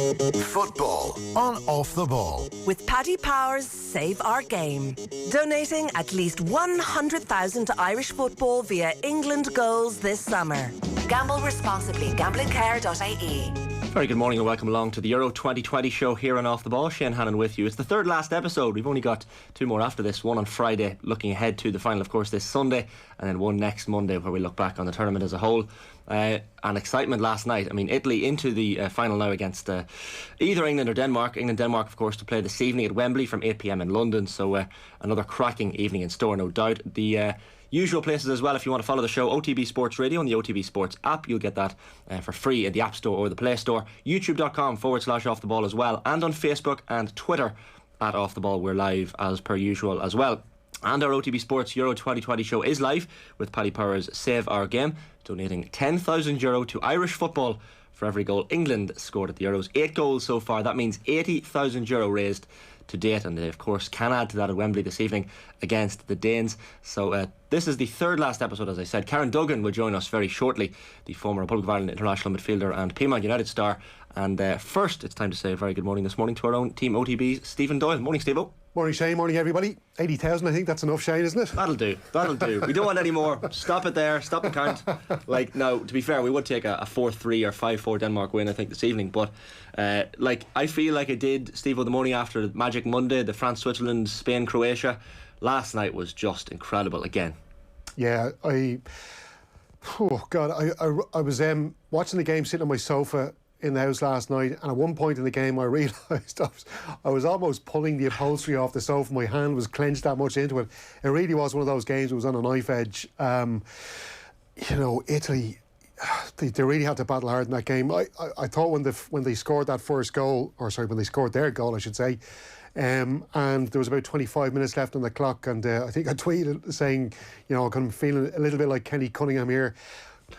Football on Off the Ball. With Paddy Power's Save Our Game. Donating at least 100,000 to Irish football via England goals this summer. Gamble responsibly. Gamblingcare.ie. Very good morning and welcome along to the Euro 2020 show here on Off the Ball. Shane Hannon with you. It's the third last episode. We've only got two more after this. One on Friday, looking ahead to the final, of course, this Sunday, and then one next Monday where we look back on the tournament as a whole. And excitement last night. I mean, Italy into the final now against either England or Denmark. England-Denmark, of course, to play this evening at Wembley from 8 p.m. in London. So another cracking evening in store, no doubt. The usual places as well, if you want to follow the show: OTB Sports Radio and the OTB Sports app. You'll get that for free in the App Store or the Play Store. YouTube.com/Off the Ball as well, and on Facebook and Twitter at Off the Ball. We're live as per usual as well. And our OTB Sports Euro 2020 show is live with Paddy Power's Save Our Game, donating €10,000 to Irish football for every goal England scored at the Euros. 8 goals so far. That means €80,000 raised to date, and they of course can add to that at Wembley this evening against the Danes. So this is the third last episode, as I said. Karen Duggan will join us very shortly, the former Republic of Ireland international midfielder and Peamount United star. And first, it's time to say a very good morning this morning to our own team OTB, Stephen Doyle. Morning, Steve-O. Morning, Shane. Morning, everybody. 80,000, I think that's enough, Shane, isn't it? That'll do. We don't want any more. Stop it there. Stop the count. No, to be fair, we would take a 4-3 or 5-4 Denmark win, I think, this evening. But I feel like I did, Steve-O, the morning after the Magic Monday, the France, Switzerland, Spain, Croatia. Last night was just incredible again. Yeah, I was watching the game sitting on my sofa in the house last night, and at one point in the game I realised I was almost pulling the upholstery off the sofa. My hand was clenched that much into it. It really was one of those games. It was on a knife edge. Italy, they really had to battle hard in that game. I thought when they scored that first goal, when they scored their goal, I should say, and there was about 25 minutes left on the clock, and I think I tweeted saying, I'm feeling a little bit like Kenny Cunningham here.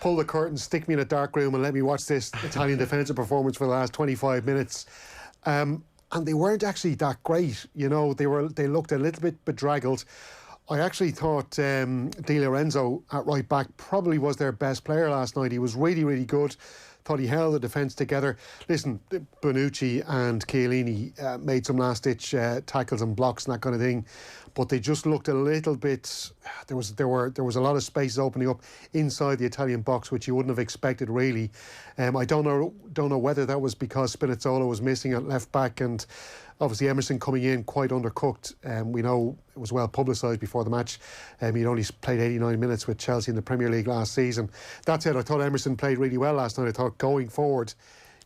Pull the curtain, stick me in a dark room and let me watch this Italian defensive performance for the last 25 minutes. And they weren't actually that great. They looked a little bit bedraggled. I actually thought Di Lorenzo at right back probably was their best player last night. He was really, really good. Thought he held the defence together. Listen, Bonucci and Chiellini made some last-ditch tackles and blocks and that kind of thing, but they just looked a little bit. There was a lot of spaces opening up inside the Italian box, which you wouldn't have expected really. I don't know whether that was because Spinazzola was missing at left back, and obviously Emerson coming in quite undercooked. We know it was well publicised before the match. He'd only played 89 minutes with Chelsea in the Premier League last season. That said, I thought Emerson played really well last night. I thought going forward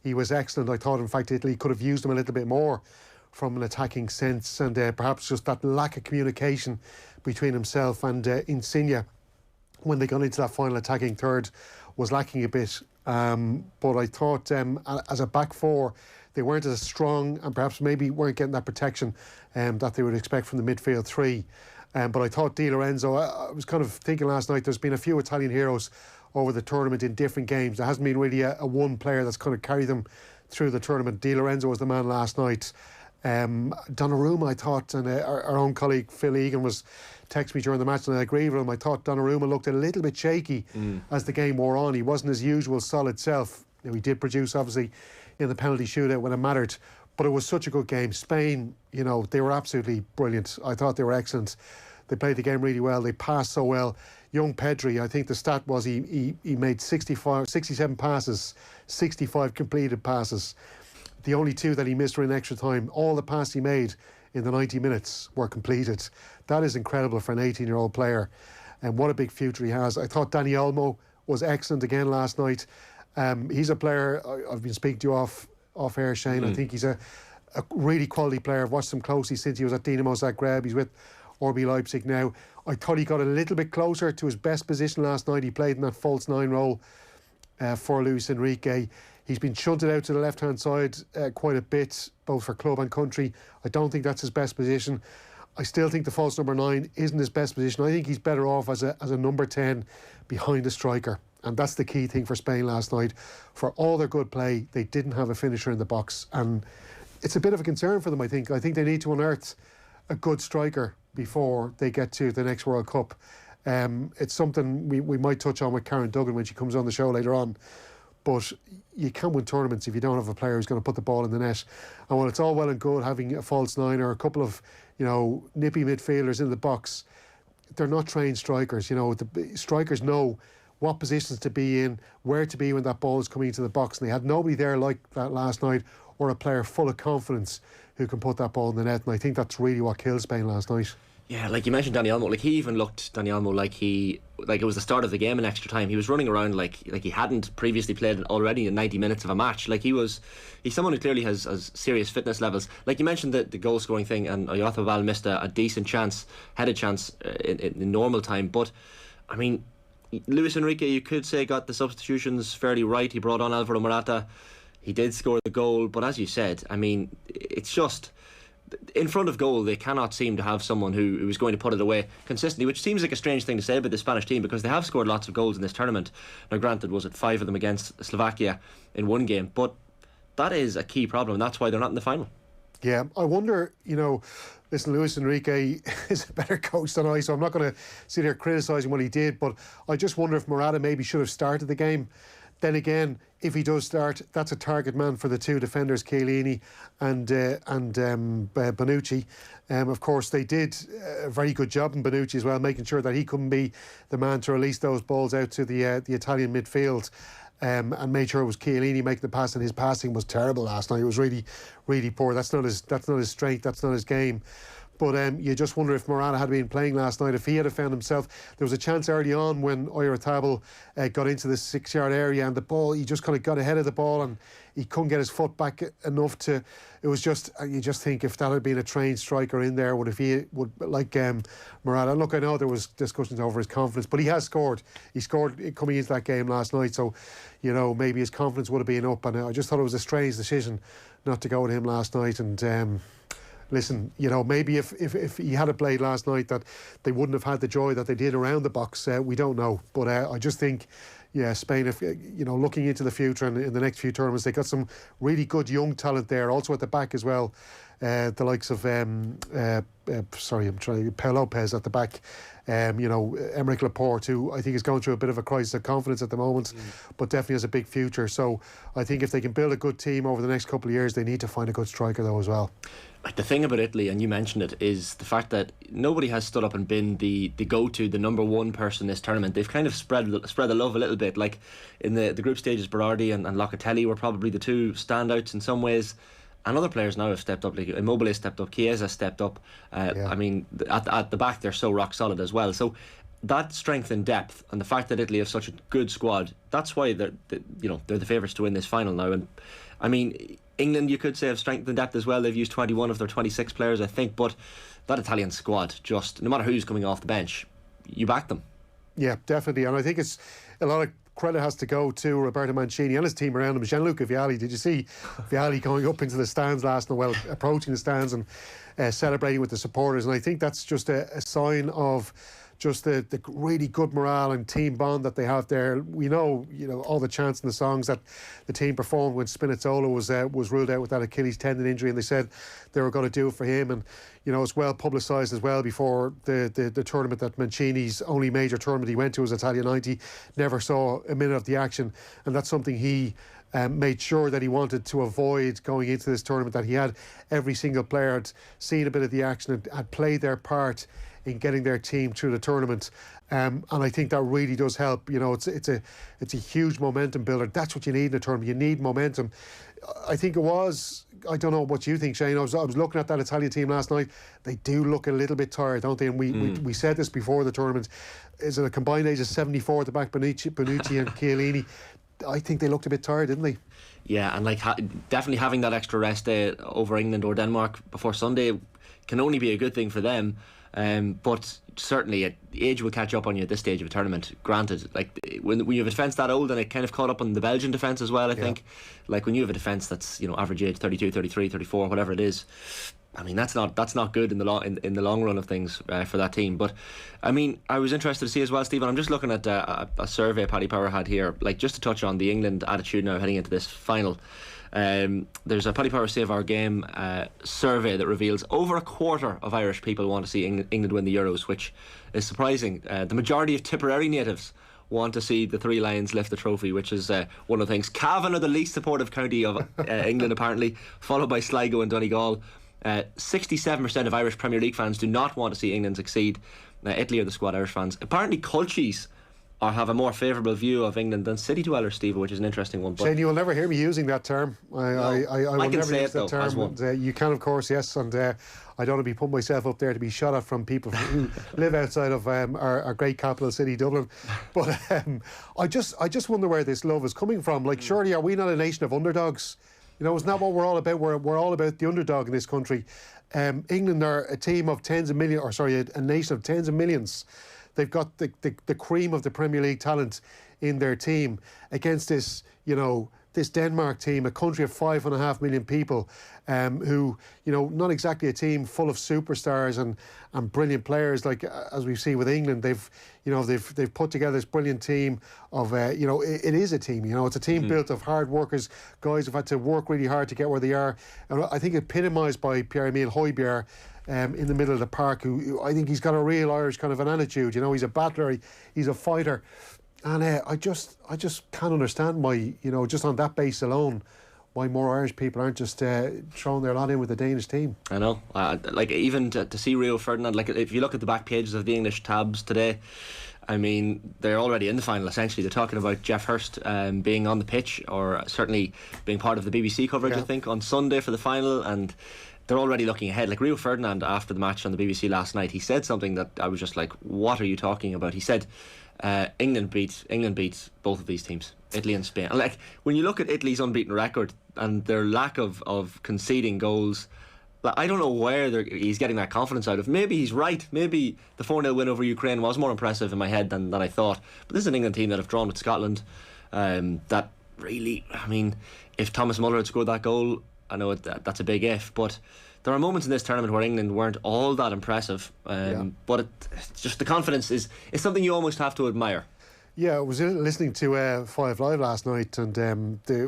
he was excellent. I thought in fact Italy could have used him a little bit more from an attacking sense, and perhaps just that lack of communication between himself and Insigne when they got into that final attacking third was lacking a bit. But I thought as a back four they weren't as strong, and perhaps maybe weren't getting that protection that they would expect from the midfield three. But I thought Di Lorenzo, I was kind of thinking last night, there's been a few Italian heroes over the tournament in different games. There hasn't been really a one player that's kind of carried them through the tournament. Di Lorenzo was the man last night. Donnarumma, I thought, and our own colleague Phil Egan was texting me during the match, and I agree with him. I thought Donnarumma looked a little bit shaky as the game wore on. He wasn't his usual solid self. He did produce, obviously, in the penalty shootout when it mattered, but it was such a good game. Spain, they were absolutely brilliant. I thought they were excellent. They played the game really well. They passed so well. Young Pedri, I think the stat was he made 67 passes, 65 completed passes. The only 2 that he missed were in extra time. All the passes he made in the 90 minutes were completed. That is incredible for an 18-year-old player, and what a big future he has. I thought Dani Olmo was excellent again last night. He's a player I've been speaking to you off air, Shane. I think he's a really quality player. I've watched him closely since he was at Dinamo Zagreb. He's with RB Leipzig now. I thought he got a little bit closer to his best position last night. He played in that false 9 role for Luis Enrique. He's been shunted out to the left-hand side quite a bit, both for club and country. I don't think that's his best position. I still think the false number 9 isn't his best position. I think he's better off as a number 10 behind the striker. And that's the key thing for Spain last night. For all their good play, they didn't have a finisher in the box. And it's a bit of a concern for them, I think. I think they need to unearth a good striker before they get to the next World Cup. It's something we might touch on with Karen Duggan when she comes on the show later on. but you can't win tournaments if you don't have a player who's going to put the ball in the net. And while it's all well and good having a false nine or a couple of, nippy midfielders in the box, they're not trained strikers. The strikers know what positions to be in, where to be when that ball is coming into the box, and they had nobody there like that last night, or a player full of confidence who can put that ball in the net. And I think that's really what killed Spain last night. Yeah, like you mentioned Dani Olmo, like he even looked, Dani Olmo, like it was the start of the game in extra time. He was running around like he hadn't previously played already in 90 minutes of a match. Like he's someone who clearly has serious fitness levels. Like you mentioned the goal scoring thing, and Oyarzabal missed a decent chance, headed chance in normal time. But I mean, Luis Enrique, you could say, got the substitutions fairly right. He brought on Alvaro Morata. He did score the goal, but as you said, I mean, it's just in front of goal they cannot seem to have someone who is going to put it away consistently, which seems like a strange thing to say about the Spanish team, because they have scored lots of goals in this tournament. Now granted, was it 5 of them against Slovakia in one game, but that is a key problem, and that's why they're not in the final. Yeah, I wonder, listen, Luis Enrique is a better coach than I, so I'm not going to sit here criticising what he did, but I just wonder if Morata maybe should have started the game. Then again, if he does start, that's a target man for the two defenders, Chiellini and Bonucci. Of course, they did a very good job in Bonucci as well, making sure that he couldn't be the man to release those balls out to the Italian midfield. And made sure it was Chiellini making the pass, and his passing was terrible last night. It was really, really poor. That's not his strength. That's not his game. But you just wonder if Morata had been playing last night, if he had found himself. There was a chance early on when Oyarzabal got into the 6-yard area, and the ball, he just kind of got ahead of the ball and he couldn't get his foot back enough to. It was just, you just think if that had been a trained striker in there, Morata. Look, I know there was discussions over his confidence, but he has scored. He scored coming into that game last night, so maybe his confidence would have been up. And I just thought it was a strange decision not to go with him last night. And listen, maybe if he had played last night, that they wouldn't have had the joy that they did around the box. We don't know, but I just think, Spain, if looking into the future and in the next few tournaments, they got some really good young talent there, also at the back as well. The likes of Pau Lopez at the back. Emerick Laporte, who I think is going through a bit of a crisis of confidence at the moment, but definitely has a big future. So I think if they can build a good team over the next couple of years, they need to find a good striker though as well. Like the thing about Italy, and you mentioned it, is the fact that nobody has stood up and been the go-to, the number one person in this tournament. They've kind of spread the love a little bit. Like in the group stages, Berardi and Locatelli were probably the two standouts in some ways. And other players now have stepped up, like Immobile stepped up, Chiesa stepped up. I mean, at the back they're so rock solid as well. So that strength and depth, and the fact that Italy have such a good squad, that's why they're the favourites to win this final now. And I mean, England, you could say, have strength and depth as well. They've used 21 of their 26 players, I think. But that Italian squad, just no matter who's coming off the bench, you back them. Yeah, definitely. And I think it's a lot of credit has to go to Roberto Mancini and his team around him. Gianluca Vialli, did you see Vialli going up into the stands last night, well, approaching the stands and celebrating with the supporters? And I think that's just a sign of just the really good morale and team bond that they have there. We know, all the chants and the songs that the team performed when Spinazzola was ruled out with that Achilles tendon injury, and they said they were going to do it for him. And it's well publicised as well before the tournament that Mancini's only major tournament he went to was Italia 90, never saw a minute of the action, and that's something he made sure that he wanted to avoid going into this tournament, that he had every single player had seen a bit of the action and had played their part in getting their team through the tournament, and I think that really does help. It's a huge momentum builder. That's what you need in a tournament. You need momentum. I think it was. I don't know what you think, Shane. I was looking at that Italian team last night. They do look a little bit tired, don't they? And we said this before the tournament. Is it a combined age of 74 at the back, Bonucci and Chiellini? I think they looked a bit tired, didn't they? Yeah, and definitely having that extra rest day over England or Denmark before Sunday can only be a good thing for them. But certainly age will catch up on you at this stage of a tournament, granted. Like when you have a defence that old, and it kind of caught up on the Belgian defence as well, I think. Like when you have a defence that's average age 32, 33, 34, whatever it is, I mean that's not good in the long run of things for that team. But I mean, I was interested to see as well, Stephen, I'm just looking at a survey Paddy Power had here, like just to touch on the England attitude now heading into this final. There's a Paddy Power Save Our Game survey that reveals over a quarter of Irish people want to see England win the Euros, which is surprising. The majority of Tipperary natives want to see the Three Lions lift the trophy, which is one of the things. Cavan are the least supportive county of England apparently, followed by Sligo and Donegal. 67% of Irish Premier League fans do not want to see England succeed. Italy are the squad Irish fans. Apparently Colchis have a more favourable view of England than City dwellers, Steve, which is an interesting one. But Shane, you will never hear me using that term. I will can never say use it, though, that term. as one. And, you can, of course, yes. And I don't want to be putting myself up there to be shot at from people who live outside of our great capital city, Dublin. But I just wonder where this love is coming from. Like, surely are we not a nation of underdogs? You know, isn't that what we're all about? We're all about the underdog in this country. England are a team of tens of millions, or sorry, a nation of tens of millions. They've got the cream of the Premier League talent in their team against this, you know, this Denmark team, a country of 5.5 million people, who, you know, not exactly a team full of superstars and brilliant players like as we see with England. They've put together this brilliant team of, you know, it is a team. You know, it's a team built of hard workers, guys who've had to work really hard to get where they are. And I think epitomised by Pierre-Emile Højbjerg. In the middle of the park, who I think he's got a real Irish kind of an attitude. You know, he's a battler, he's a fighter, and I just can't understand why, you know, just on that base alone, why more Irish people aren't just throwing their lot in with the Danish team. I know, like even to see Rio Ferdinand, like if you look at the back pages of the English tabs today, I mean, they're already in the final essentially. They're talking about Jeff Hurst being on the pitch, or certainly being part of the BBC coverage, I think, on Sunday for the final, and they're already looking ahead. Like Rio Ferdinand, after the match on the BBC last night, he said something that I was just like, what are you talking about? He said England beat both of these teams, Italy and Spain. And like, when you look at Italy's unbeaten record and their lack of conceding goals, like, I don't know where he's getting that confidence out of. Maybe he's right. Maybe the 4-0 win over Ukraine was more impressive in my head than I thought. But this is an England team that have drawn with Scotland. That really, I mean, if Thomas Muller had scored that goal, I know that's a big if, but there are moments in this tournament where England weren't all that impressive. But it's just the confidence is something you almost have to admire. Yeah, I was listening to Five Live last night, and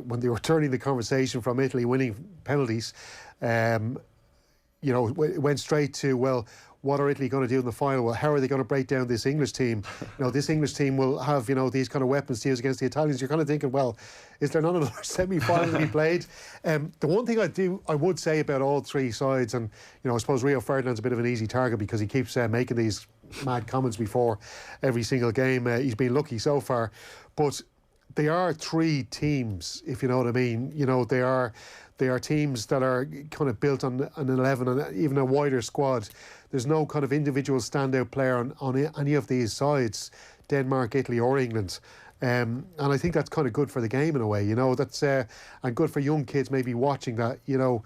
when they were turning the conversation from Italy winning penalties, you know, it went straight to, well, what are Italy going to do in the final? Well, how are they going to break down this English team? You know, this English team will have, you know, these kind of weapons to use against the Italians. You're kind of thinking, well, is there not another semi-final to be played? The one thing I would say about all three sides, and, you know, I suppose Rio Ferdinand's a bit of an easy target because he keeps making these mad comments before every single game. He's been lucky so far. But they are three teams, if you know what I mean. You know, they are teams that are kind of built on an 11 and even a wider squad. There's no kind of individual standout player on any of these sides, Denmark, Italy or England. And I think that's kind of good for the game in a way, you know. That's and good for young kids maybe watching that, you know.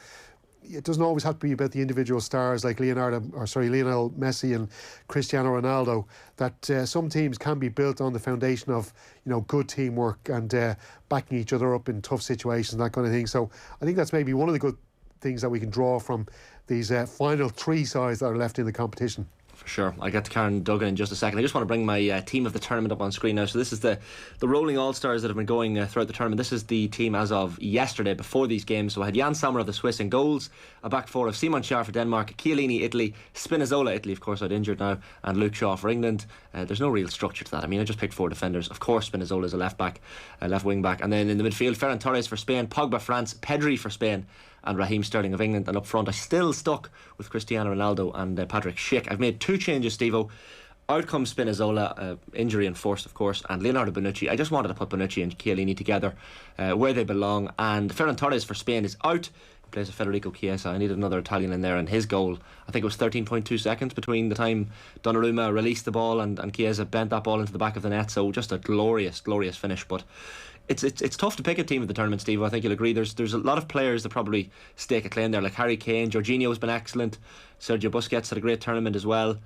It doesn't always have to be about the individual stars like Lionel Messi and Cristiano Ronaldo. That some teams can be built on the foundation of, you know, good teamwork and backing each other up in tough situations, that kind of thing. So I think that's maybe one of the good things that we can draw from these final three sides that are left in the competition. For sure. I'll get to Karen Duggan in just a second. I just want to bring my team of the tournament up on screen now. So this is the rolling all-stars that have been going throughout the tournament. This is the team as of yesterday before these games. So I had Jan Sommer of the Swiss in goals, a back four of Simon Kjær for Denmark, Chiellini Italy, Spinazzola Italy, of course, out injured now, and Luke Shaw for England. There's no real structure to that. I mean, I just picked four defenders. Of course, Spinazzola is a left wing back, and then in the midfield, Ferran Torres for Spain, Pogba France, Pedri for Spain, and Raheem Sterling of England. And up front, I still stuck with Cristiano Ronaldo and Patrick Schick. I've made two changes, Steve-O. Out comes Spinazzola, injury enforced, of course, and Leonardo Bonucci. I just wanted to put Bonucci and Chiellini together where they belong. And Ferran Torres for Spain is out. He plays with Federico Chiesa. I needed another Italian in there, and his goal, I think it was 13.2 seconds between the time Donnarumma released the ball and Chiesa bent that ball into the back of the net. So just a glorious finish. But it's tough to pick a team at the tournament, Steve. I think you'll agree. There's a lot of players that probably stake a claim there, like Harry Kane. Jorginho's been excellent. Sergio Busquets had a great tournament as well.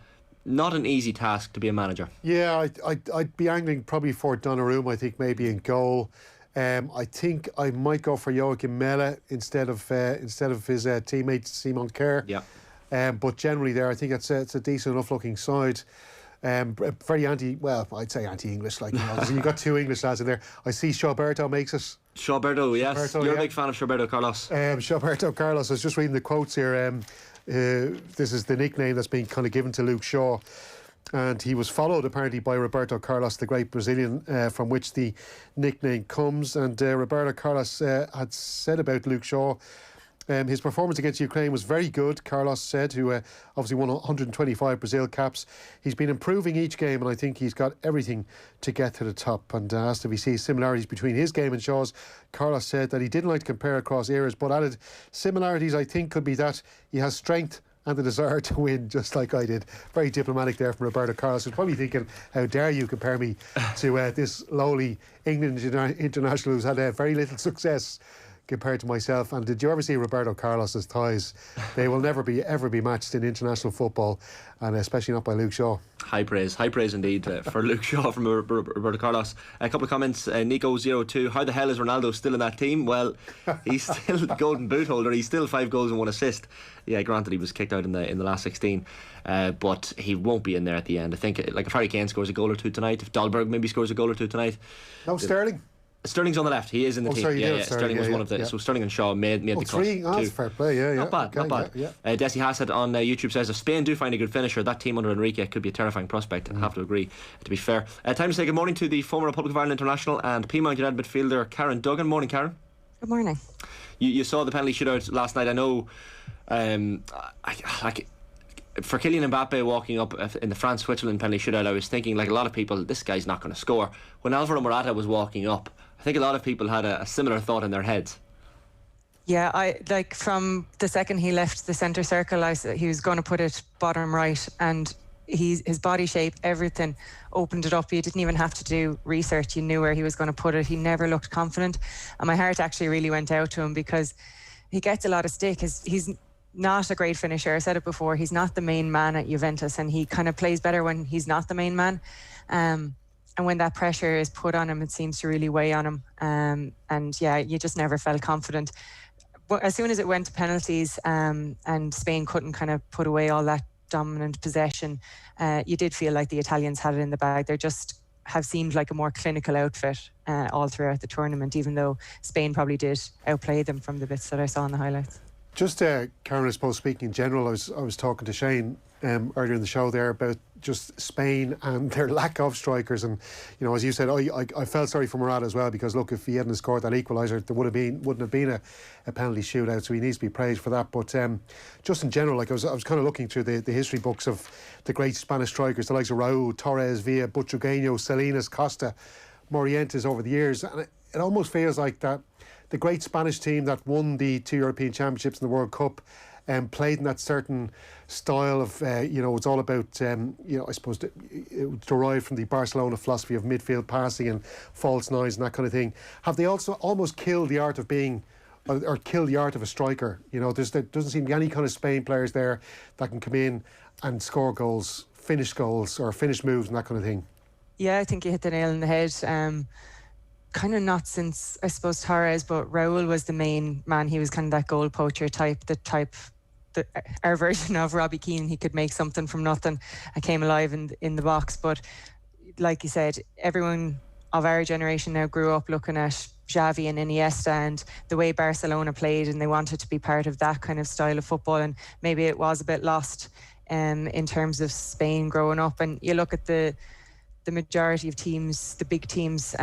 Not an easy task to be a manager. Yeah, I'd be angling probably for Donnarumma, I think, maybe in goal. I think I might go for Joachim Melle instead of his teammate Simon Kjær. Yeah. But generally there, I think it's a decent enough looking side. Very I'd say anti-English, like, you know, you've got two English lads in there. I see Shawberto makes it. Shawberto, yes. You're a big fan of Shawberto Carlos. Shawberto Carlos. I was just reading the quotes here. This is the nickname that's been kind of given to Luke Shaw. And he was followed apparently by Roberto Carlos, the great Brazilian, from which the nickname comes. And Roberto Carlos had said about Luke Shaw, his performance against Ukraine was very good, Carlos said, who obviously won 125 Brazil caps. He's been improving each game, and I think he's got everything to get to the top. And asked if he sees similarities between his game and Shaw's, Carlos said that he didn't like to compare across eras, but added similarities I think could be that he has strength and the desire to win, just like I did. Very diplomatic there from Roberto Carlos, who's probably thinking, how dare you compare me to this lowly England international who's had very little success compared to myself. And did you ever see Roberto Carlos's thighs? They will never ever be matched in international football, and especially not by Luke Shaw. High praise indeed for Luke Shaw from Roberto Carlos. A couple of comments. Nico02, how the hell is Ronaldo still in that team? Well, he's still the golden boot holder. He's still 5 goals and 1 assist. Yeah, granted he was kicked out in the last 16, but he won't be in there at the end. I think like if Harry Kane scores a goal or two tonight, if Dahlberg maybe scores a goal or two tonight. No, Sterling. Sterling's on the left. He is in the team. Sorry, Sterling was one of the. So Sterling and Shaw made the cut. 3. That's fair play. Yeah, not bad. Okay, not bad. Desi Hassett on YouTube says, if Spain do find a good finisher, that team under Enrique could be a terrifying prospect. I have to agree. To be fair, time to say good morning to the former Republic of Ireland international and Peamount United midfielder Karen Duggan. Morning, Karen. Good morning. You saw the penalty shootout last night. I know, for Kylian Mbappe walking up in the France-Switzerland penalty shootout, I was thinking, like a lot of people, this guy's not going to score. When Alvaro Morata was walking up, I think a lot of people had a similar thought in their heads. Yeah, I like from the second he left the centre circle, he was going to put it bottom right, and his body shape, everything opened it up. You didn't even have to do research. You knew where he was going to put it. He never looked confident, and my heart actually really went out to him because he gets a lot of stick. He's not a great finisher. I said it before. He's not the main man at Juventus, and he kind of plays better when he's not the main man. And when that pressure is put on him, it seems to really weigh on him. And yeah, you just never felt confident. But as soon as it went to penalties, and Spain couldn't kind of put away all that dominant possession, you did feel like the Italians had it in the bag. They just have seemed like a more clinical outfit all throughout the tournament, even though Spain probably did outplay them from the bits that I saw in the highlights. Just Karen, I suppose speaking in general, I was talking to Shane earlier in the show there about just Spain and their lack of strikers, and you know, as you said, I felt sorry for Morata as well, because look, if he hadn't scored that equaliser, there wouldn't have been a penalty shootout, so he needs to be praised for that. But just in general, like I was kind of looking through the history books of the great Spanish strikers, the likes of Raúl, Torres, Villa, Butragueño, Salinas, Costa, Morientes over the years, and it almost feels like that the great Spanish team that won the 2 European Championships and the World Cup played in that certain style of, it's all about, I suppose it derived from the Barcelona philosophy of midfield passing and false nines and that kind of thing. Have they also almost killed the art of being, or killed the art of a striker? You know, there doesn't seem to be any kind of Spain players there that can come in and score goals, finish moves and that kind of thing. Yeah, I think you hit the nail on the head. Kind of not since, I suppose, Torres, but Raúl was the main man. He was kind of that goal poacher type, our version of Robbie Keane. He could make something from nothing and came alive in the box. But like you said, everyone of our generation now grew up looking at Xavi and Iniesta and the way Barcelona played, and they wanted to be part of that kind of style of football, and maybe it was a bit lost in terms of Spain growing up. And you look at the majority of teams, the big teams,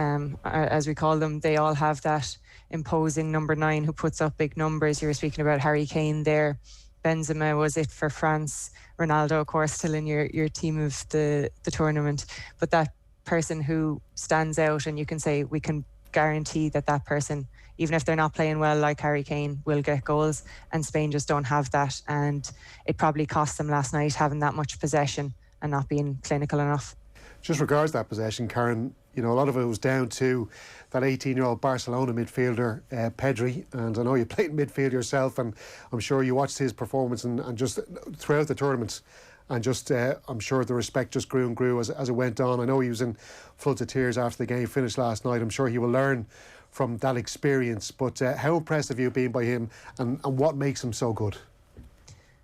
as we call them, they all have that imposing number 9 who puts up big numbers. You were speaking about Harry Kane there. Benzema was it for France. Ronaldo, of course, still in your team of the tournament. But that person who stands out, and you can say we can guarantee that person, even if they're not playing well like Harry Kane, will get goals. And Spain just don't have that. And it probably cost them last night having that much possession and not being clinical enough. Just regards that possession, Karen, you know, a lot of it was down to that 18-year-old Barcelona midfielder, Pedri, and I know you played midfield yourself, and I'm sure you watched his performance and just throughout the tournament, and just I'm sure the respect just grew and grew as it went on. I know he was in floods of tears after the game finished last night. I'm sure he will learn from that experience, but how impressed have you been by him, and what makes him so good?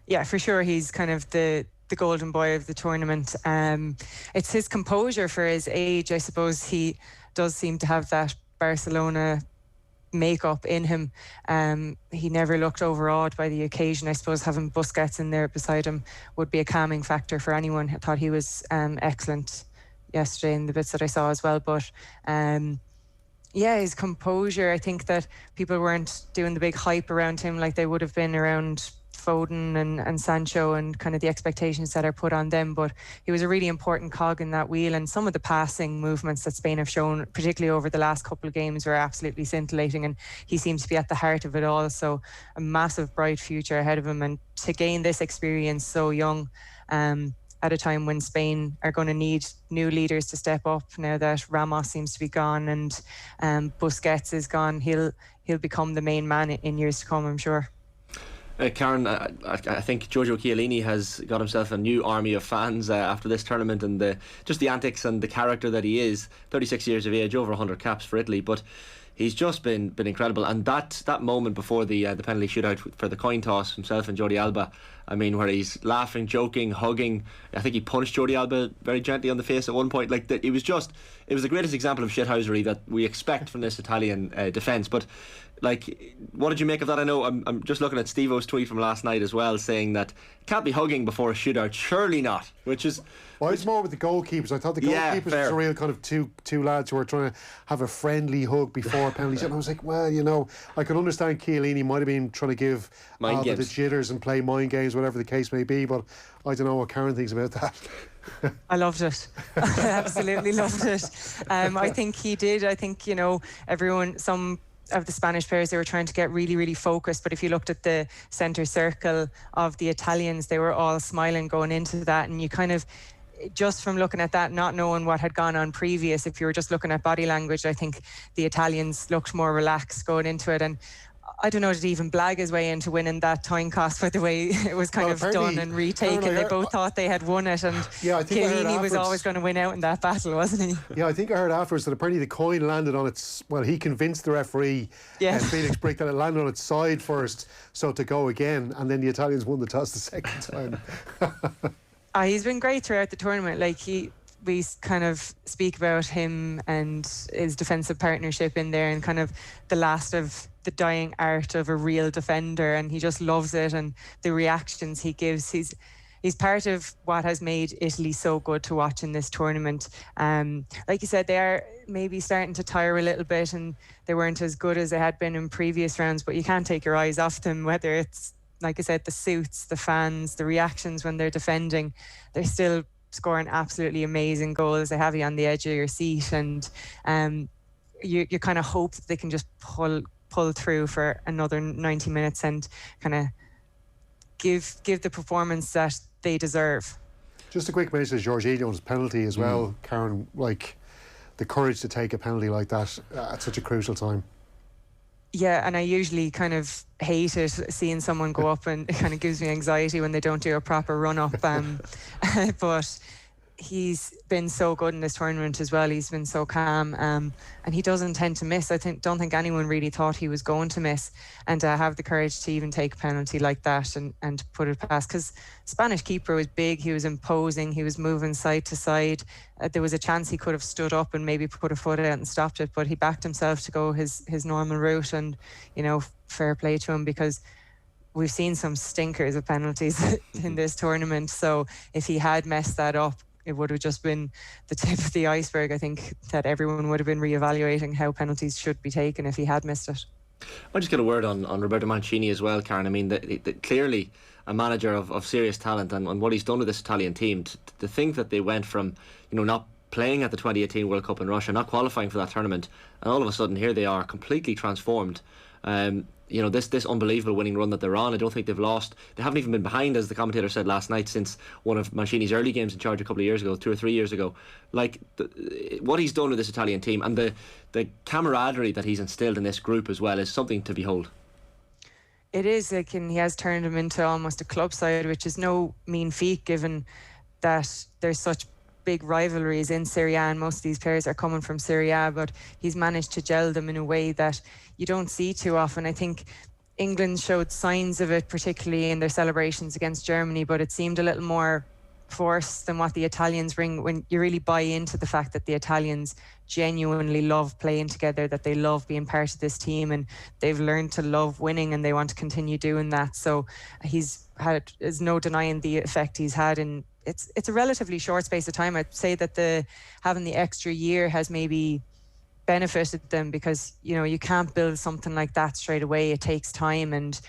Yeah, for sure, he's kind of the golden boy of the tournament. It's his composure for his age. I suppose he does seem to have that Barcelona makeup in him. He never looked overawed by the occasion. I suppose having Busquets in there beside him would be a calming factor for anyone. I thought he was excellent yesterday in the bits that I saw as well. But his composure, I think that people weren't doing the big hype around him like they would have been around Foden and Sancho, and kind of the expectations that are put on them. But he was a really important cog in that wheel, and some of the passing movements that Spain have shown, particularly over the last couple of games, were absolutely scintillating, and he seems to be at the heart of it all. So a massive bright future ahead of him, and to gain this experience so young, at a time when Spain are going to need new leaders to step up now that Ramos seems to be gone and Busquets is gone. He'll become the main man in years to come, I'm sure. Karen, I think Giorgio Chiellini has got himself a new army of fans after this tournament, and just the antics and the character that he is. 36 years of age, over 100 caps for Italy, but he's just been incredible. And that moment before the penalty shootout for the coin toss, himself and Jordi Alba, I mean, where he's laughing, joking, hugging. I think he punched Jordi Alba very gently on the face at one point. Like, it was the greatest example of shithousery that we expect from this Italian defence. But like, what did you make of that? I know I'm just looking at Steve-O's tweet from last night as well, saying that can't be hugging before a shootout, surely not. Which is, well, it's more with the goalkeepers. I thought the goalkeepers was a real kind of two lads who were trying to have a friendly hug before a penalty. And I was like, well, you know, I could understand Chiellini might have been trying to give Alba the jitters and play mind games, whatever the case may be, but I don't know what Karen thinks about that. I loved it. I absolutely loved it. I think he did. I think, you know, some of the Spanish players, they were trying to get really, really focused, but if you looked at the centre circle of the Italians, they were all smiling going into that, and you kind of, just from looking at that, not knowing what had gone on previous, if you were just looking at body language, I think the Italians looked more relaxed going into it. And I don't know, did even blag his way into winning that time cost by the way it was kind of done and retaken? They both thought they had won it, and I think Chiellini was always going to win out in that battle, wasn't he? Yeah, I think I heard afterwards that apparently the coin landed on its, well, he convinced the referee, Felix Brick, that it landed on its side first, so to go again, and then the Italians won the toss the second time. He's been great throughout the tournament. Like, we kind of speak about him and his defensive partnership in there, and kind of the last of the dying art of a real defender, and he just loves it, and the reactions he gives, he's part of what has made Italy so good to watch in this tournament. Like you said, they are maybe starting to tire a little bit, and they weren't as good as they had been in previous rounds, but you can't take your eyes off them, whether it's, like I said, the suits, the fans, the reactions when they're defending. They're still scoring absolutely amazing goals. They have you on the edge of your seat, and you kind of hope that they can just pull through for another 90 minutes and kind of give the performance that they deserve. Just a quick mention of Jorginho's penalty as well, Karen, like the courage to take a penalty like that at such a crucial time. Yeah, and I usually kind of hate it, seeing someone go up, and it kind of gives me anxiety when they don't do a proper run-up. But he's been so good in this tournament as well. He's been so calm, and he doesn't tend to miss. Don't think anyone really thought he was going to miss, and to have the courage to even take a penalty like that and put it past, because Spanish keeper was big, he was imposing, he was moving side to side. There was a chance he could have stood up and maybe put a foot out and stopped it, but he backed himself to go his normal route, and, you know, fair play to him, because we've seen some stinkers of penalties in this tournament. So if he had messed that up, it would have just been the tip of the iceberg. I think that everyone would have been reevaluating how penalties should be taken if he had missed it. I'll just get a word on Roberto Mancini as well, Karen. I mean, clearly a manager of serious talent, and what he's done with this Italian team, to think that they went from, you know, not playing at the 2018 World Cup in Russia, not qualifying for that tournament, and all of a sudden here they are, completely transformed. You know, this unbelievable winning run that they're on, I don't think they've lost. They haven't even been behind, as the commentator said last night, since one of Mancini's early games in charge a couple of years ago, 2 or 3 years ago. Like, what he's done with this Italian team, and the camaraderie that he's instilled in this group as well, is something to behold. It is, like, and he has turned them into almost a club side, which is no mean feat, given that there's such big rivalries in Serie A, and most of these players are coming from Serie A, but he's managed to gel them in a way that you don't see too often. I think England showed signs of it, particularly in their celebrations against Germany, but it seemed a little more force than what the Italians bring, when you really buy into the fact that the Italians genuinely love playing together, that they love being part of this team, and they've learned to love winning and they want to continue doing that. So there's no denying the effect he's had, and it's a relatively short space of time. I'd say that having the extra year has maybe benefited them, because you can't build something like that straight away. It takes time, and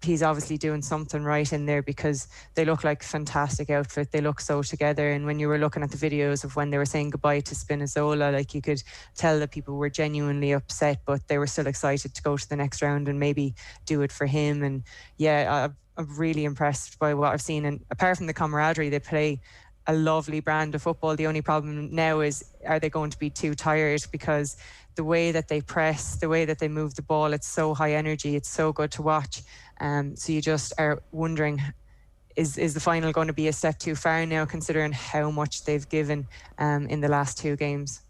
he's obviously doing something right in there, because they look like a fantastic outfit. They look so together, and when you were looking at the videos of when they were saying goodbye to Spinazzola, like, you could tell that people were genuinely upset, but they were still excited to go to the next round and maybe do it for him. And yeah, I'm really impressed by what I've seen, and apart from the camaraderie, they play a lovely brand of football. The only problem now is, are they going to be too tired? Because the way that they press, the way that they move the ball, it's so high energy, it's so good to watch. So you just are wondering, is the final going to be a step too far now, considering how much they've given in the last two games?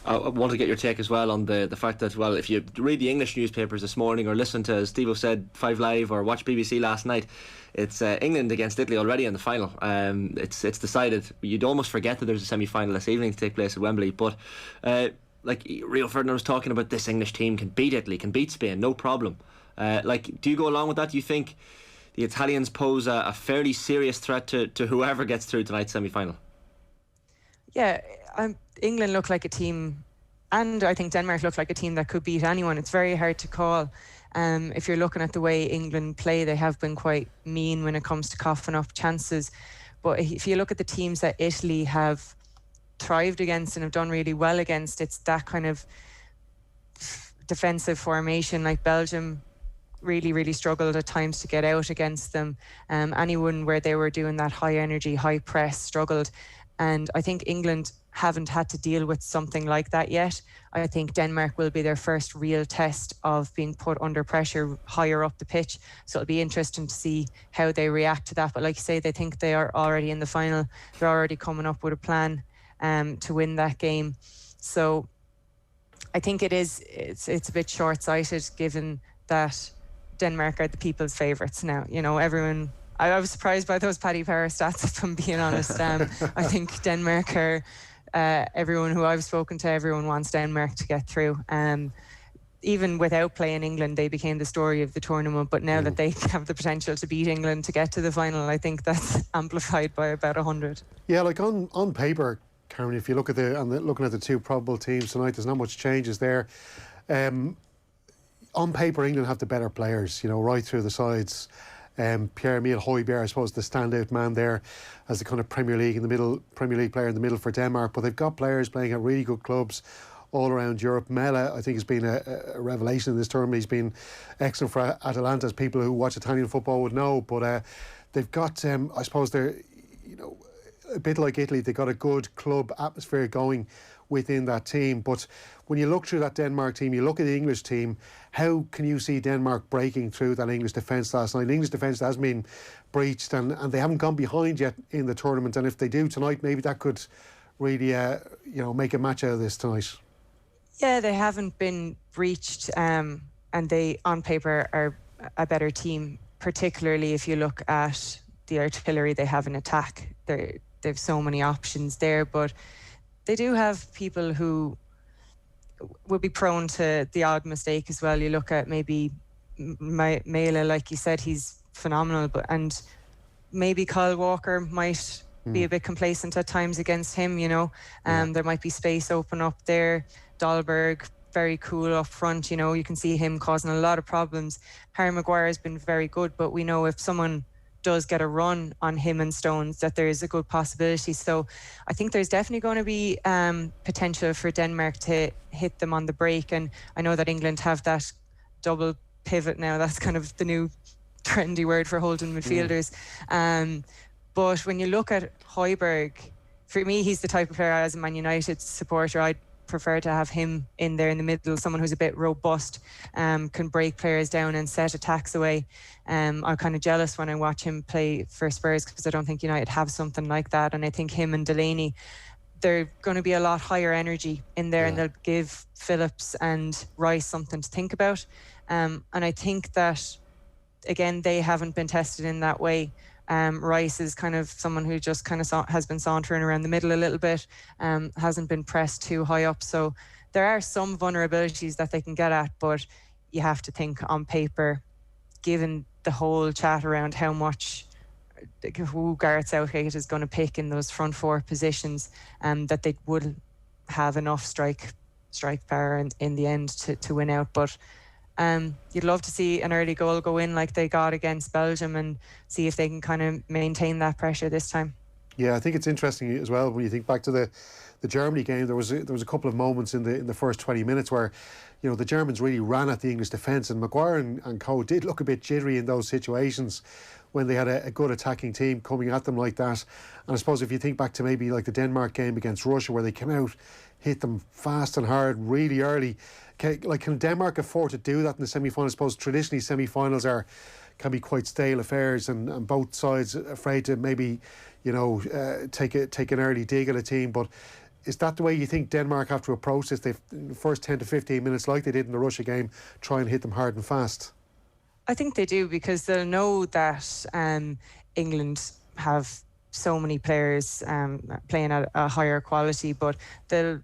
I want to get your take as well on the fact that, well, if you read the English newspapers this morning, or listen to, as Steve said, 5 Live, or watch BBC last night, it's England against Italy already in the final. It's decided. You'd almost forget that there's a semi-final this evening to take place at Wembley. But like Rio Ferdinand was talking about, this English team can beat Italy, can beat Spain, no problem. Do you go along with that? Do you think the Italians pose a fairly serious threat to whoever gets through tonight's semi-final? Yeah, England look like a team, and I think Denmark look like a team that could beat anyone. It's very hard to call. If you're looking at the way England play, they have been quite mean when it comes to coughing up chances. But if you look at the teams that Italy have thrived against and have done really well against, it's that kind of defensive formation. Like Belgium really, really struggled at times to get out against them. Anyone where they were doing that high energy, high press struggled. And I think England haven't had to deal with something like that yet. I think Denmark will be their first real test of being put under pressure higher up the pitch. So it'll be interesting to see how they react to that. But like you say, they think they are already in the final. They're already coming up with a plan to win that game. So I think it's a bit short-sighted, given that Denmark are the people's favourites now. Everyone... I was surprised by those Paddy Power stats, if I'm being honest. I think Denmark are... everyone who I've spoken to, everyone wants Denmark to get through. Even without playing England, they became the story of the tournament. But now that they have the potential to beat England to get to the final, I think that's amplified by about 100. Yeah, like on paper, Karen, if you look at looking at the two probable teams tonight, there's not much changes there. On paper, England have the better players, right through the sides. Pierre-Emile Højbjerg, I suppose, the standout man there as the kind of Premier League player in the middle for Denmark. But they've got players playing at really good clubs all around Europe. Mela, I think, has been a revelation in this tournament. He's been excellent for Atalanta, as people who watch Italian football would know. But they've got, I suppose, they're, a bit like Italy, they've got a good club atmosphere going within that team. But when you look through that Denmark team, you look at the English team, how can you see Denmark breaking through that English defence last night? The English defence has been breached, and they haven't gone behind yet in the tournament. And if they do tonight, maybe that could really make a match out of this tonight. Yeah, they haven't been breached, and they on paper are a better team, particularly if you look at the artillery they have in attack. They've so many options there, but they do have people who would be prone to the odd mistake as well. You look at maybe Mela, like you said, he's phenomenal, and maybe Kyle Walker might be a bit complacent at times against him, There might be space open up there. Dahlberg, very cool up front, you can see him causing a lot of problems. Harry Maguire has been very good, but we know if someone does get a run on him and Stones, that there is a good possibility. So I think there's definitely going to be potential for Denmark to hit them on the break. And I know that England have that double pivot now. That's kind of the new trendy word for holding midfielders. But when you look at Højbjerg, for me, he's the type of player, as a Man United supporter, I'd prefer to have him in there in the middle, someone who's a bit robust, can break players down and set attacks away. I'm kind of jealous when I watch him play for Spurs, because I don't think United have something like that. And I think him and Delaney, they're going to be a lot higher energy in there, and they'll give Phillips and Rice something to think about. And I think that, again, they haven't been tested in that way. Rice is kind of someone who just kind of has been sauntering around the middle a little bit, hasn't been pressed too high up. So there are some vulnerabilities that they can get at, but you have to think on paper, given the whole chat around how much who Gareth Southgate is going to pick in those front four positions, that they would have enough strike power in the end to win out. But you'd love to see an early goal go in like they got against Belgium and see if they can kind of maintain that pressure this time. Yeah, I think it's interesting as well when you think back to the Germany game. There was a couple of moments in the first 20 minutes where, you know, the Germans really ran at the English defence, and Maguire and co did look a bit jittery in those situations when they had a good attacking team coming at them like that. And I suppose if you think back to maybe like the Denmark game against Russia, where they came out, hit them fast and hard really early. Can Denmark afford to do that in the semi-final? I suppose traditionally semi-finals can be quite stale affairs, and both sides afraid to maybe, you know, take an early dig at a team. But is that the way you think Denmark have to approach this? They've, in the first 10 to 15 minutes, like they did in the Russia game, try and hit them hard and fast? I think they do, because they'll know that England have so many players playing at a higher quality, but they'll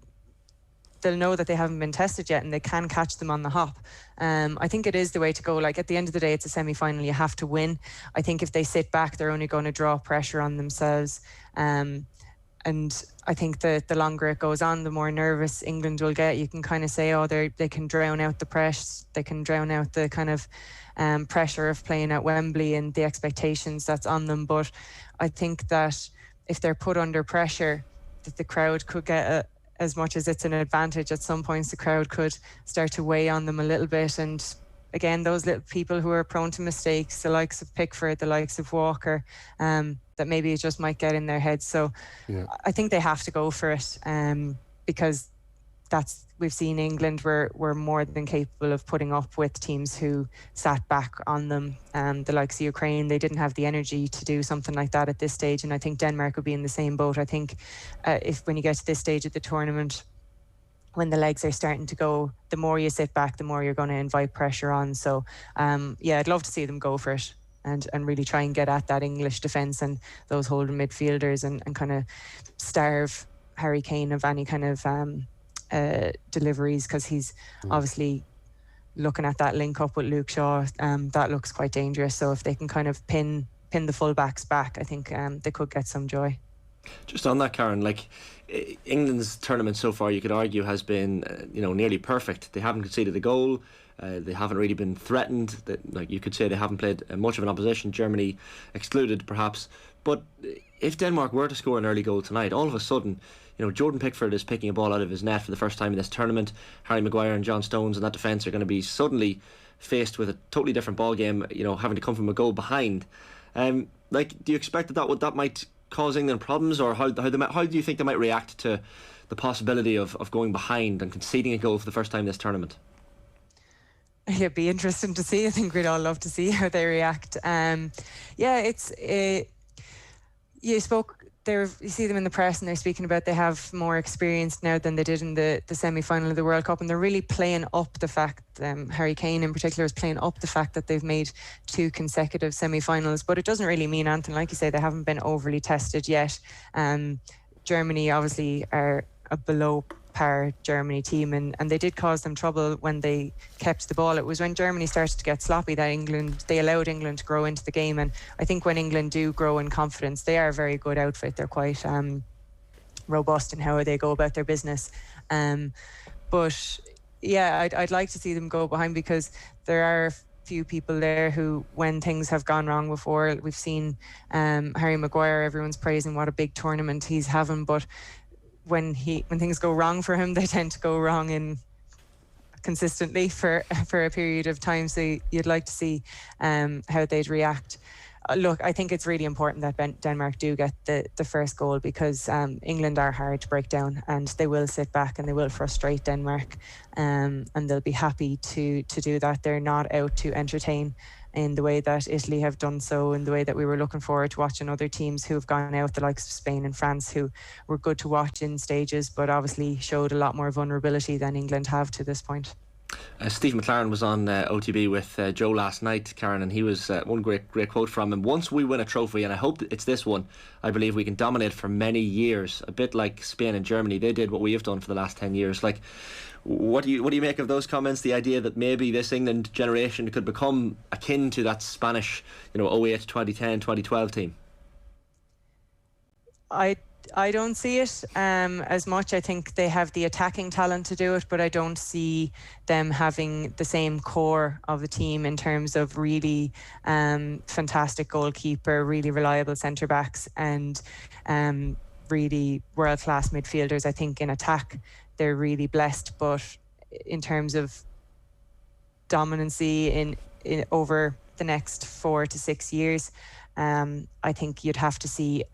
know that they haven't been tested yet and they can catch them on the hop. I think it is the way to go. Like, at the end of the day, it's a semi-final, you have to win. I think if they sit back, they're only going to draw pressure on themselves. And I think the longer it goes on, the more nervous England will get. You can kind of say, oh, they can drown out the press, they can drown out the kind of pressure of playing at Wembley and the expectations that's on them. But I think that if they're put under pressure, that the crowd could get as much as it's an advantage. At some points, the crowd could start to weigh on them a little bit. And again, those little people who are prone to mistakes, the likes of Pickford, the likes of Walker, that maybe it just might get in their heads. So yeah, I think they have to go for it, because we've seen England were more than capable of putting up with teams who sat back on them. The likes of Ukraine, they didn't have the energy to do something like that at this stage, and I think Denmark would be in the same boat. I think when you get to this stage of the tournament, when the legs are starting to go, the more you sit back, the more you're going to invite pressure on. So yeah, I'd love to see them go for it and really try and get at that English defence and those holding midfielders and kind of starve Harry Kane of any kind of deliveries, because he's obviously looking at that link up with Luke Shaw. That looks quite dangerous. So if they can kind of pin the full-backs back, I think they could get some joy. Just on that, Karen, like, England's tournament so far, you could argue, has been nearly perfect. They haven't conceded a goal. They haven't really been threatened. Like, you could say they haven't played much of an opposition, Germany excluded perhaps. But if Denmark were to score an early goal tonight, all of a sudden, Jordan Pickford is picking a ball out of his net for the first time in this tournament. Harry Maguire and John Stones and that defence are going to be suddenly faced with a totally different ball game, having to come from a goal behind. Do you expect that might cause England problems, or how do you think they might react to the possibility of going behind and conceding a goal for the first time in this tournament? It'd be interesting to see. I think we'd all love to see how they react. You see them in the press and they're speaking about they have more experience now than they did in the semi-final of the World Cup, and they're really playing up the fact, Harry Kane in particular is playing up the fact that they've made 2 consecutive semi-finals. But it doesn't really mean anything. Like you say, they haven't been overly tested yet. Germany obviously are a below par Germany team, and they did cause them trouble when they kept the ball. It was when Germany started to get sloppy that they allowed England to grow into the game. And I think when England do grow in confidence, they are a very good outfit. They're quite robust in how they go about their business. But yeah, I'd like to see them go behind, because there are a few people there who, when things have gone wrong before, we've seen Harry Maguire, everyone's praising what a big tournament he's having, but when things go wrong for him, they tend to go wrong consistently for a period of time. So you'd like to see how they'd react. Look, I think it's really important that Denmark do get the first goal, because England are hard to break down, and they will sit back and they will frustrate Denmark, and they'll be happy to do that. They're not out to entertain in the way that Italy have done so, in the way that we were looking forward to watching other teams who have gone out, the likes of Spain and France, who were good to watch in stages, but obviously showed a lot more vulnerability than England have to this point. Steve McLaren was on OTB with Joe last night, Karen, and he was one great quote from him. Once we win a trophy, and I hope it's this one, I believe we can dominate for many years, a bit like Spain and Germany. They did what we have done for the last 10 years. Like, what do you make of those comments? The idea that maybe this England generation could become akin to that Spanish, 08, 2010, 2012 team. I don't see it as much. I think they have the attacking talent to do it, but I don't see them having the same core of the team in terms of really fantastic goalkeeper, really reliable centre backs, and really world class midfielders. I think in attack they're really blessed, but in terms of dominancy in over the next 4 to 6 years, I think you'd have to see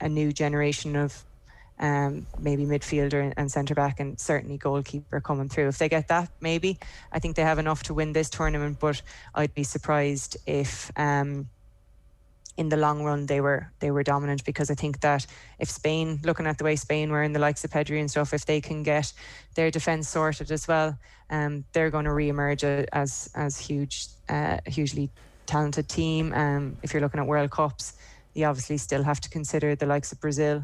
a new generation of maybe midfielder and centre-back and certainly goalkeeper coming through. If they get that, maybe. I think they have enough to win this tournament, but I'd be surprised if in the long run they were dominant, because I think that if Spain, looking at the way Spain were in the likes of Pedri and stuff, if they can get their defence sorted as well, they're going to re-emerge as hugely talented team. If you're looking at World Cups, you obviously still have to consider the likes of Brazil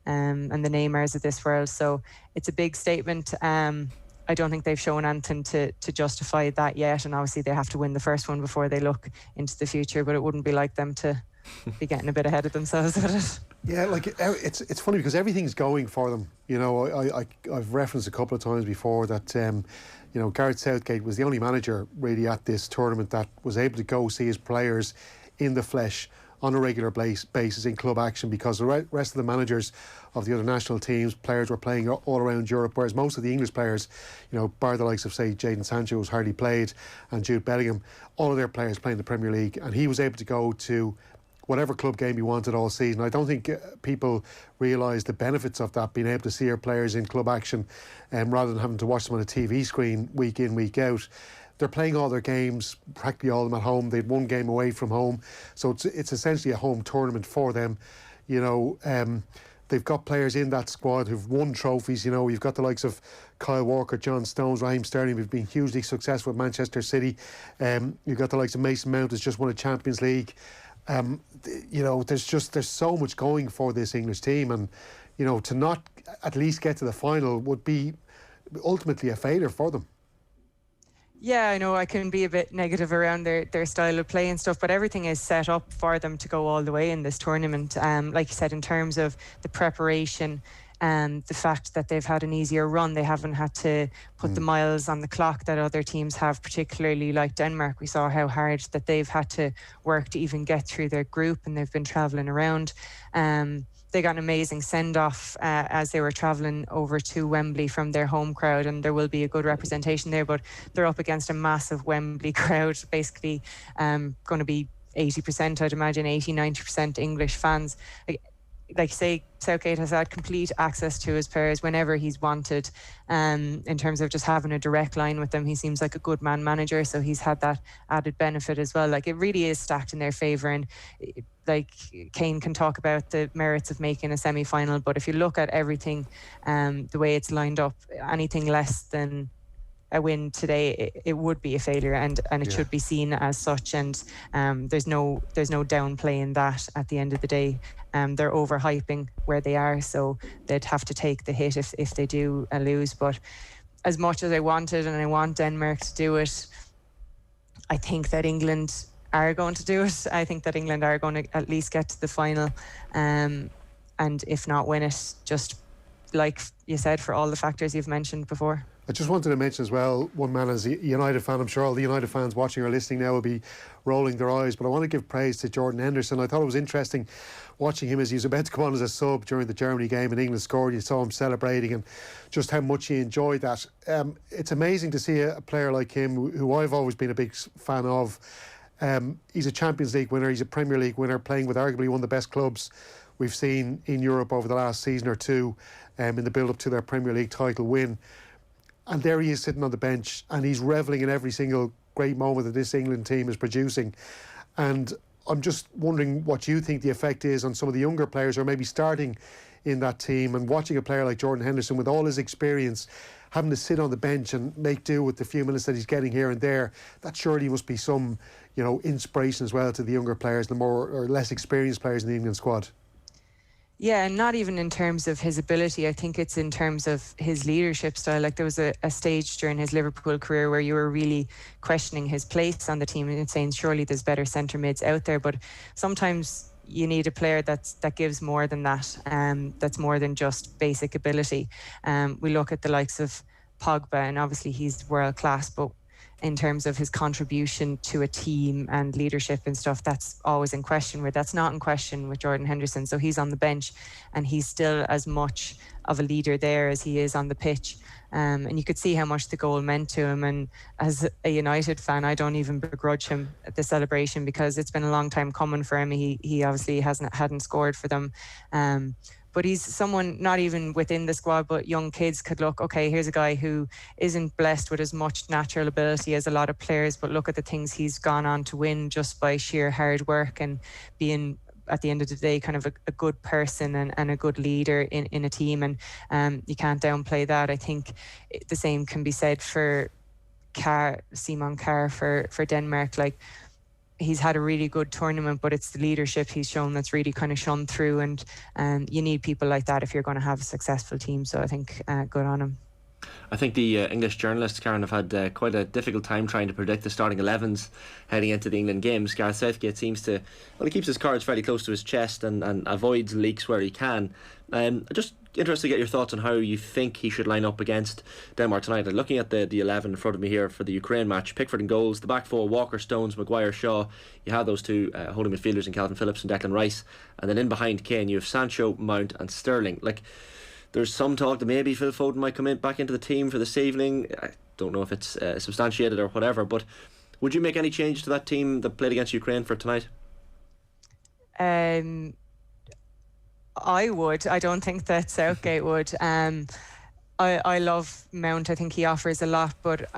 and the Neymars of this world. So it's a big statement. I don't think they've shown anything to justify that yet. And obviously they have to win the first one before they look into the future. But it wouldn't be like them to be getting a bit ahead of themselves with it. Yeah, like it's funny because everything's going for them. I've referenced a couple of times before that Gareth Southgate was the only manager really at this tournament that was able to go see his players in the flesh on a regular basis in club action, because the rest of the managers of the other national teams, players were playing all around Europe, whereas most of the English players, bar the likes of, say, Jadon Sancho, who's hardly played, and Jude Bellingham, all of their players playing the Premier League, and he was able to go to whatever club game he wanted all season. I don't think people realise the benefits of that, being able to see your players in club action rather than having to watch them on a TV screen week in, week out. They're playing all their games, practically all of them at home. They'd one game away from home, so it's essentially a home tournament for them. They've got players in that squad who've won trophies. You've got the likes of Kyle Walker, John Stones, Raheem Sterling, who've been hugely successful with Manchester City. You've got the likes of Mason Mount, who's just won a Champions League. There's so much going for this English team, and to not at least get to the final would be ultimately a failure for them. Yeah, I know I can be a bit negative around their style of play and stuff, but everything is set up for them to go all the way in this tournament. Like you said, in terms of the preparation and the fact that they've had an easier run, they haven't had to put the miles on the clock that other teams have, particularly like Denmark. We saw how hard that they've had to work to even get through their group, and they've been travelling around. They got an amazing send-off as they were travelling over to Wembley from their home crowd, and there will be a good representation there, but they're up against a massive Wembley crowd, basically going to be 80%, I'd imagine, 80-90% English fans. Like you say, Southgate has had complete access to his players whenever he's wanted, in terms of just having a direct line with them. He seems like a good man manager, so he's had that added benefit as well. Like, it really is stacked in their favour, and like Kane can talk about the merits of making a semi-final, but if you look at everything, the way it's lined up, anything less than a win today, it would be a failure, and it should be seen as such. And there's no downplaying that at the end of the day. They're overhyping where they are, so they'd have to take the hit if they do lose. But as much as I wanted, and I want Denmark to do it, I think that England are going to do it. I think that England are going to at least get to the final, and if not win it, just like you said, for all the factors you've mentioned before. I just wanted to mention as well, one man as a United fan, I'm sure all the United fans watching or listening now will be rolling their eyes, but I want to give praise to Jordan Henderson. I thought it was interesting watching him as he was about to come on as a sub during the Germany game and England scored. You saw him celebrating and just how much he enjoyed that. It's amazing to see a player like him, who I've always been a big fan of. He's a Champions League winner, he's a Premier League winner, playing with arguably one of the best clubs we've seen in Europe over the last season or two, in the build-up to their Premier League title win. And there he is sitting on the bench, and he's revelling in every single great moment that this England team is producing. And I'm just wondering what you think the effect is on some of the younger players who are maybe starting in that team, and watching a player like Jordan Henderson with all his experience having to sit on the bench and make do with the few minutes that he's getting here and there, that surely must be some, inspiration as well to the younger players, the more or less experienced players in the England squad. Yeah, and not even in terms of his ability. I think it's in terms of his leadership style. Like, there was a stage during his Liverpool career where you were really questioning his place on the team and saying surely there's better centre mids out there. But sometimes you need a player that gives more than that. That's more than just basic ability. We look at the likes of Pogba, and obviously he's world class, but in terms of his contribution to a team and leadership and stuff, that's always in question, where that's not in question with Jordan Henderson. So he's on the bench and he's still as much of a leader there as he is on the pitch. And you could see how much the goal meant to him. And as a United fan, I don't even begrudge him the celebration, because it's been a long time coming for him. He obviously hadn't scored for them. But he's someone not even within the squad, but young kids could look, okay, here's a guy who isn't blessed with as much natural ability as a lot of players, but look at the things he's gone on to win just by sheer hard work and being, at the end of the day, kind of a good person and a good leader in a team. And you can't downplay that. I think the same can be said for Simon Kjær for Denmark. Like, he's had a really good tournament, but it's the leadership he's shown that's really kind of shone through, and you need people like that if you're going to have a successful team. So I think good on him. I think the English journalists, Karen, have had quite a difficult time trying to predict the starting 11s heading into the England games. Gareth Southgate seems to, he keeps his cards fairly close to his chest and avoids leaks where he can. Just interested to get your thoughts on how you think he should line up against Denmark tonight. And looking at the 11 in front of me here for the Ukraine match, Pickford in goals, the back four, Walker, Stones, Maguire, Shaw. You have those two holding midfielders in Calvin Phillips and Declan Rice, and then in behind Kane you have Sancho, Mount and Sterling. Like, there's some talk that maybe Phil Foden might come back into the team for this evening. I don't know if it's substantiated or whatever, but would you make any change to that team that played against Ukraine for tonight? I would. I don't think that Southgate would. I love Mount. I think he offers a lot, but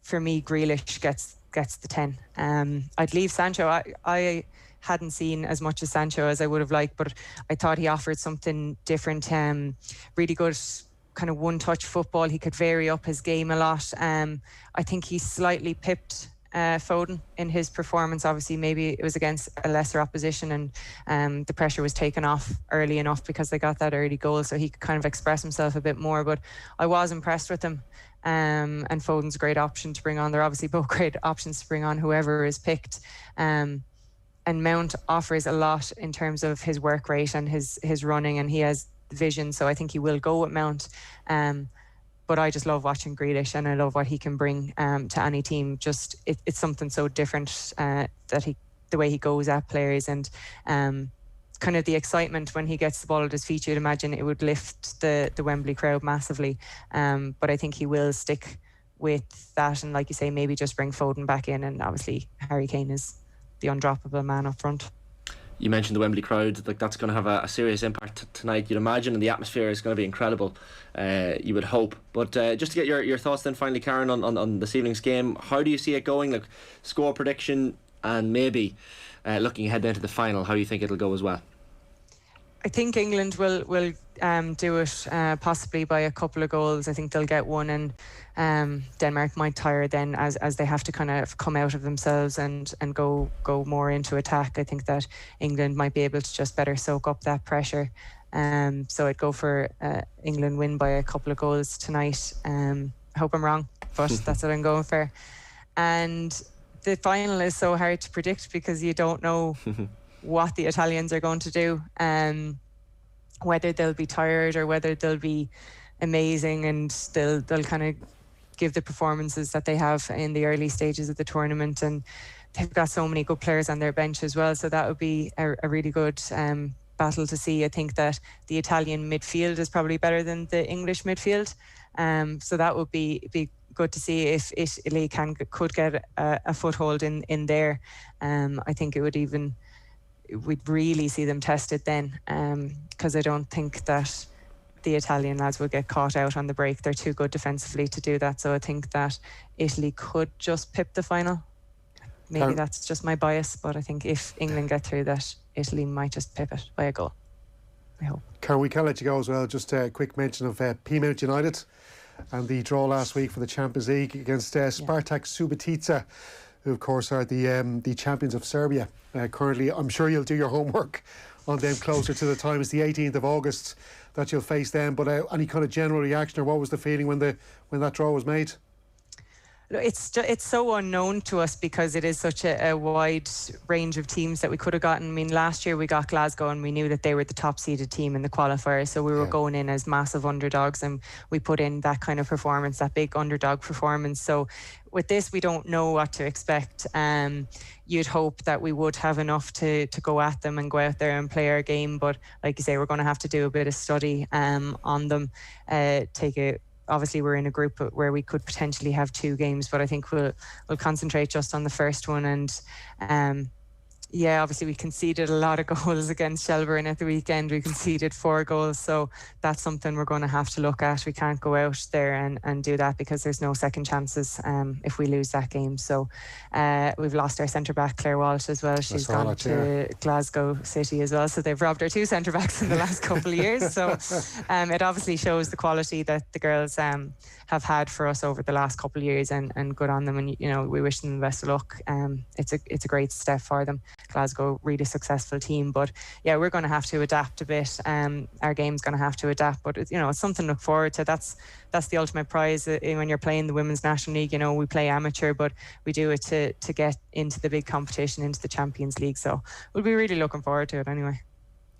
for me, Grealish gets the 10. I'd leave Sancho. I hadn't seen as much as Sancho as I would have liked, but I thought he offered something different. Really good kind of one-touch football. He could vary up his game a lot. I think he slightly pipped Foden in his performance. Obviously, maybe it was against a lesser opposition, and the pressure was taken off early enough because they got that early goal, so he could kind of express himself a bit more. But I was impressed with him. And Foden's a great option to bring on. They're obviously both great options to bring on whoever is picked. And Mount offers a lot in terms of his work rate and his running, and he has vision, so I think he will go with Mount. But I just love watching Grealish, and I love what he can bring to any team. Just it's something so different that the way he goes at players, and kind of the excitement when he gets the ball at his feet. You'd imagine it would lift the Wembley crowd massively. But I think he will stick with that, and like you say, maybe just bring Foden back in, and obviously Harry Kane is the undroppable man up front. You mentioned the Wembley crowd, like that's going to have a serious impact tonight, you'd imagine, and the atmosphere is going to be incredible, you would hope. But just to get your thoughts then finally, Karen, on this evening's game, how do you see it going? Like, score prediction, and maybe looking ahead then to the final, how you think it'll go as well? I think England will do it possibly by a couple of goals. I think they'll get one, and Denmark might tire then as they have to kind of come out of themselves and go more into attack. I think that England might be able to just better soak up that pressure. So I'd go for England win by a couple of goals tonight. I hope I'm wrong, but that's what I'm going for. And the final is so hard to predict because you don't know what the Italians are going to do, whether they'll be tired or whether they'll be amazing, and they'll kind of give the performances that they have in the early stages of the tournament. And they've got so many good players on their bench as well, so that would be a really good battle to see. I think that the Italian midfield is probably better than the English midfield, so that would be good to see if Italy could get a foothold in there. I think we'd really see them tested then, because I don't think that the Italian lads will get caught out on the break. They're too good defensively to do that, so I think that Italy could just pip the final. Maybe that's just my bias, but I think if England get through that, Italy might just pip it by a goal, I hope. Karen, we can let you go as well. Just a quick mention of Peamount United. and the draw last week for the Champions League against Spartak Subotica, who of course are the champions of Serbia currently. I'm sure you'll do your homework on them closer to the time. It's the 18th of August that you'll face them, but any kind of general reaction, or what was the feeling when that draw was made? It's so unknown to us because it is such a wide range of teams that we could have gotten. I mean, last year we got Glasgow and we knew that they were the top seeded team in the qualifier, so we were going in as massive underdogs, and we put in that kind of performance, that big underdog performance. So with this, we don't know what to expect. You'd hope that we would have enough to go at them and go out there and play our game, but like you say, we're going to have to do a bit of study on them. Obviously, we're in a group where we could potentially have 2 games, but I think we'll concentrate just on the first one. And obviously we conceded a lot of goals against Shelbourne at the weekend. We conceded 4 goals, so that's something we're going to have to look at. We can't go out there and do that because there's no second chances if we lose that game. So we've lost our centre-back, Claire Walsh, as well. She's gone to Glasgow City as well, so they've robbed our 2 centre-backs in the last couple of years. So it obviously shows the quality that the girls have had for us over the last couple of years, and good on them, and we wish them the best of luck. It's a great step for them. Glasgow, really successful team, but we're going to have to adapt a bit. Our game's going to have to adapt, but it's something to look forward to. That's the ultimate prize when you're playing the Women's National League. We play amateur, but we do it to get into the big competition, into the Champions League, so we'll be really looking forward to it anyway.